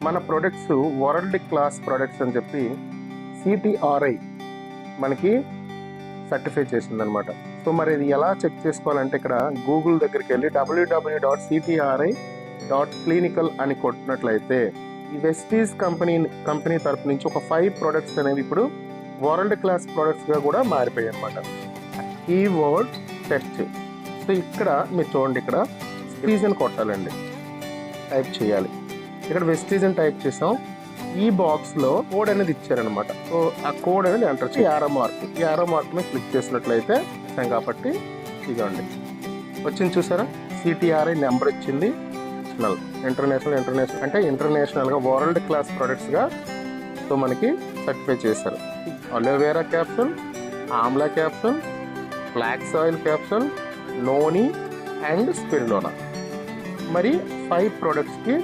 మన products world class products అని చెప్పి సిటిఆర్ఐ మనకి సర్టిఫై చేసిందనమాట. సో మరి ఇది ఎలా చెక్ చేసుకోవాలంటే ఇక్కడ గూగుల్ దగ్గరికి వెళ్ళి www.ctri.clinical అని కొట్టినట్లయితే ఈ వెస్టీజ్ కంపెనీ తరపు నుంచి ఒక 5 ప్రొడక్ట్స్ అనేవి ఇప్పుడు వరల్డ్ క్లాస్ ప్రొడక్ట్స్గా కూడా మారిపోయాయి అనమాట. Keyword search. సో ఇక్కడ మీరు చూడండి, ఇక్కడ వెస్టీజ్ అని కొట్టాలండి, టైప్ చేయాలి. ఇక్కడ వెస్టీజ్ అని టైప్ చేసాం. ఈ బాక్స్లో కోడ్ అనేది ఇచ్చారనమాట. సో ఆ కోడ్ అనేది ఎంటర్ చేసి యారో మార్క్ మీద క్లిక్ చేసినట్లయితే ఇస్తాం. కాబట్టి ఇదండి వచ్చింది, చూసారా? సిటిఆర్ఐ నెంబర్ ఇచ్చింది. ఇంటర్నేషనల్ అంటే ఇంటర్నేషనల్గా వరల్డ్ క్లాస్ ప్రొడక్ట్స్గా సో మనకి సర్టిఫై చేశారు. Aloe vera capsule, amla capsule, flax oil capsule, noni and spirulina. మరి 5 ప్రొడక్ట్స్కి